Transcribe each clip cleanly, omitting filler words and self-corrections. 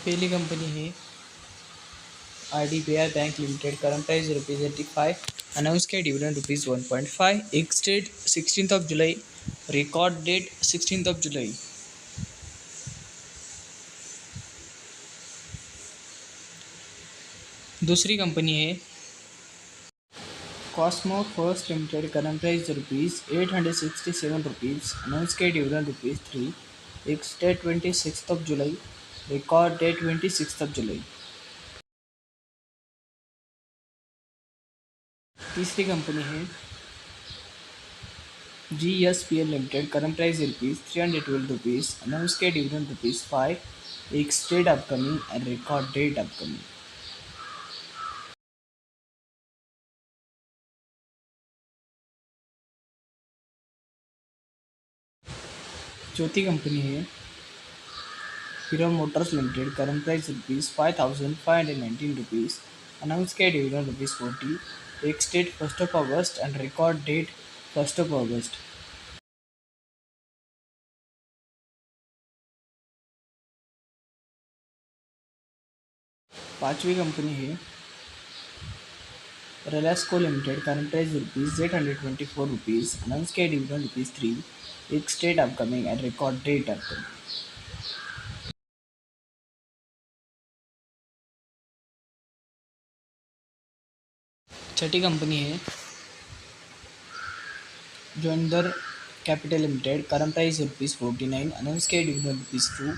पहली कंपनी है RDBI bank limited, current price ₹85, announce किया डिविडेंड ₹1.5, एक्स डेट 16 जुलाई, रिकॉर्ड डेट 16 जुलाई। दूसरी कंपनी है Cosmo First limited, current price ₹867, announce किया डिविडेंड ₹3, एक्स डेट 26 जुलाई, रिकॉर्ड डेट 26 जुलाई। तीसरी कंपनी है GSPL limited, current price ₹312, announce किया dividend ₹5, ex date upcoming and record date upcoming. चौथी कंपनी है Hero Motors limited, current price ₹5,519, announce किया dividend ₹40, ex date 1 अगस्त एंड रिकॉर्ड डेट 1 अगस्त। पांचवी कंपनी है रेलास्को लिमिटेड, करंट प्राइस ₹824, अनाउंस किया dividend ₹3, ex date upcoming and record date upcoming. छठी कंपनी है Joindre Capital limited, current price ₹49, announce किया dividend ₹2,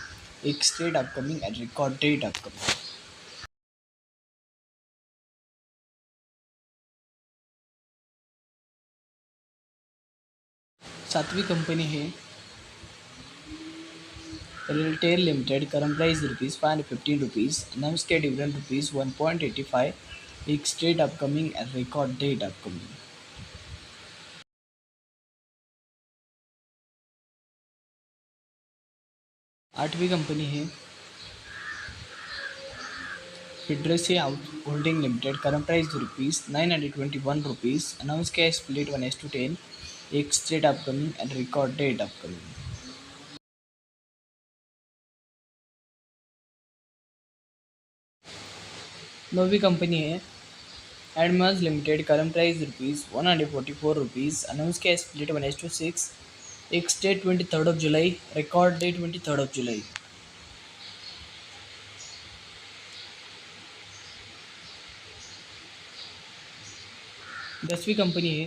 ex date upcoming and record date upcoming. सातवीं कंपनी है RailTel limited, current price ₹515, announce किया dividend ₹1.85, ex date upcoming and record date upcoming. आठवीं company है फिडरेसी holding limited, current price ₹921, announce किया split 1:10, ex date upcoming and record date upcoming. नौवीं company है एडमस लिमिटेड, करंट प्राइस ₹144, अनाउंस किया split 1:6, ex date 23 जुलाई, रिकॉर्ड डेट 23 जुलाई। 10वीं कंपनी है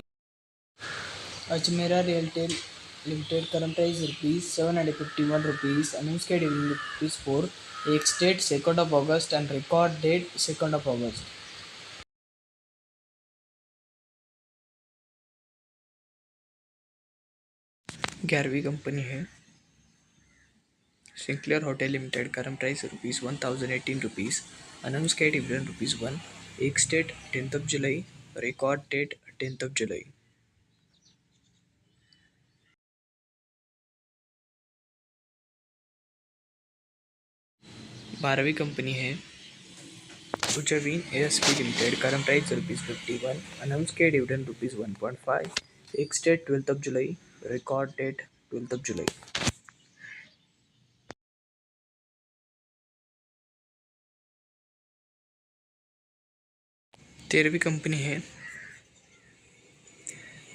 Ajmera Realty limited, current price ₹751, announce किया डिविडेंड ₹4, एक्स डेट 2 अगस्त एंड रिकॉर्ड डेट 2 अगस्त। 11वीं कंपनी है Sinclair Hotel limited, current price ₹1018, announce किया डिविडेंड ₹1, एक्स डेट 10 जुलाई, रिकॉर्ड डेट 10 जुलाई। 12वीं कंपनी है Ujjain ASP limited, current price ₹51, announce किया डिविडेंड ₹1.5, एक्स डेट 12 जुलाई, रिकॉर्ड डेट 12 जुलाई। 13वीं कंपनी है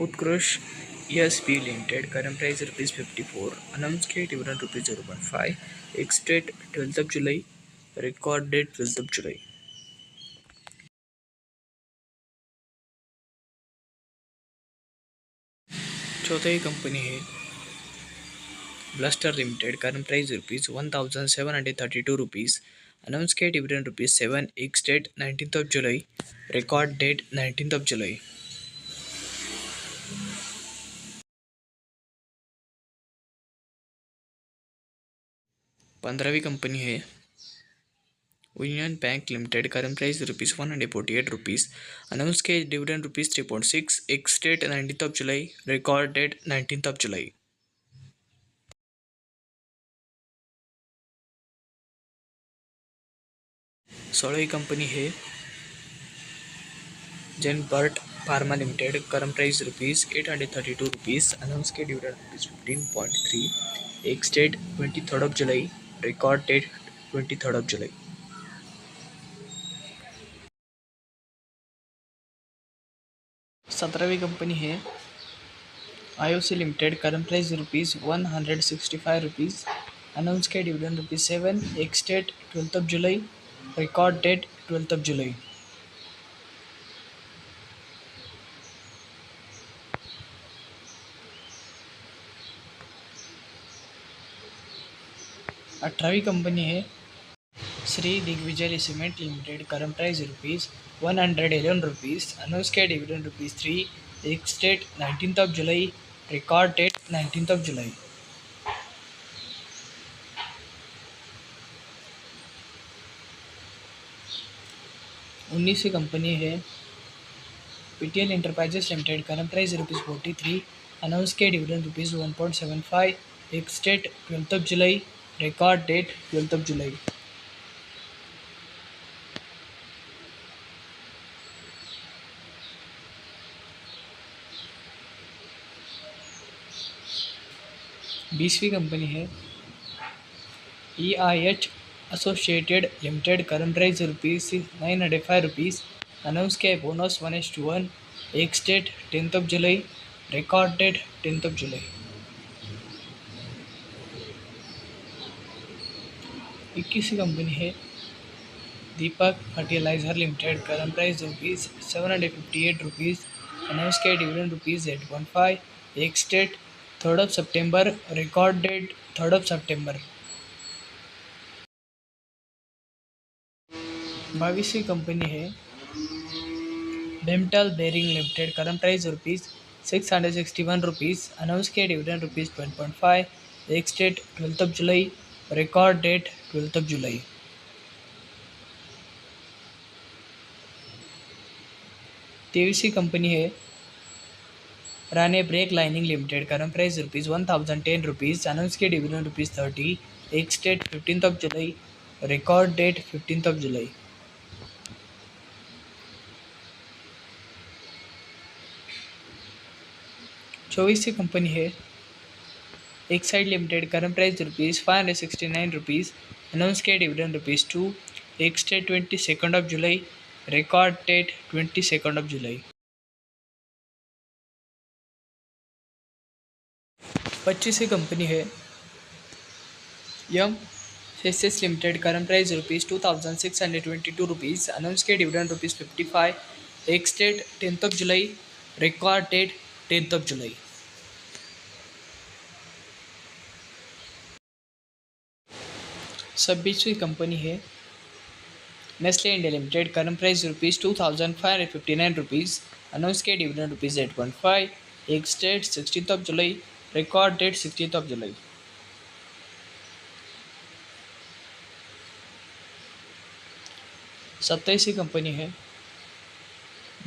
उत्कृष्ट ESP limited, current price ₹54, announce किया डिविडेंड ₹0.5, एक्स डेट 12 जुलाई, रिकॉर्ड डेट 12 जुलाई। चौथी कंपनी है bluster limited, current price ₹1732, announce किया डिविडेंड ₹7, एक्स डेट 19 जुलाई, रिकॉर्ड डेट 19 जुलाई। 15वीं कंपनी है Union Bank limited, current price ₹148, announce किया डिविडेंड ₹3.6, एक्स डेट 19 जुलाई, रिकॉर्ड डेट 19 जुलाई। 16वीं कंपनी है Jenburkt Pharma limited, current price ₹832, announce किया डिविडेंड ₹15.3, एक्स डेट 23 जुलाई, रिकॉर्ड डेट 23 July। 17वीं कंपनी है IOC limited, current price ₹165, announce किया डिविडेंड ₹7, एक्स डेट 12 जुलाई, रिकॉर्ड डेट 12 जुलाई। अठारहवीं कंपनी है Shri Digvijay cement limited, current price ₹111, announce किया डिविडेंड ₹3, एक्स डेट 19 जुलाई, रिकॉर्ड डेट 19 जुलाई। 19वीं कंपनी है PTL enterprises limited, current price ₹43, announce किया डिविडेंड ₹1.75, एक्स डेट 12 जुलाई, रिकॉर्ड डेट 12 जुलाई। 20वीं कंपनी है EIH associated limited, current price ₹905, announce किया है बोनस 1:1, एक्स डेट 10 जुलाई, रिकॉर्ड डेट 10 जुलाई। 21वीं कंपनी है Deepak fertiliser limited, current price ₹758, announce किया डिविडेंड ₹8.5, एक्स डेट 3 सितंबर, रिकॉर्ड डेट 3 सितंबर। 22वीं कंपनी है बेमटल bearing limited, current price ₹661, announce किया डिविडेंड ₹12.5, एक्स डेट 12 जुलाई, रिकॉर्ड डेट 12 जुलाई। 23वीं कंपनी है Rane brake lining limited, current price ₹1010, announce किया डिविडेंड ₹30, एक्स डेट 15 जुलाई, रिकॉर्ड डेट 15 जुलाई। 24वीं कंपनी है Exide limited, current price ₹569, announce किया डिविडेंड ₹2, एक्स डेट 22 जुलाई, रिकॉर्ड डेट 22 जुलाई। 25वीं कंपनी है यम फेसेस लिमिटेड, करंट प्राइस ₹2622, अनाउंस किया डिविडेंड ₹55, एक्स डेट 10 जुलाई, रिकॉर्ड डेट 10 जुलाई। 26वीं कंपनी है Nestle India limited, current price ₹2559, announce किया डिविडेंड ₹8.5, एक्स डेट 16 जुलाई, रिकॉर्ड डेट 16 जुलाई। 27वीं कंपनी है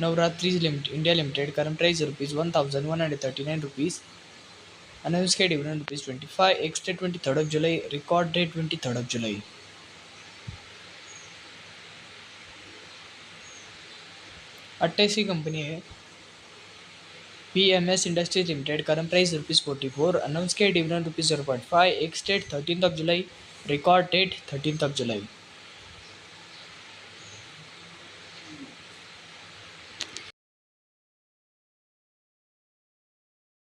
Navratri limited India limited, current price ₹1139, announce किया डिविडेंड ₹25, एक्स डेट 23 जुलाई, रिकॉर्ड डेट 23 जुलाई। 28वीं कंपनी है PMS industries limited, current price ₹44, announce किया डिविडेंड ₹0.5, एक्स डेट 13 जुलाई, record date 13 जुलाई।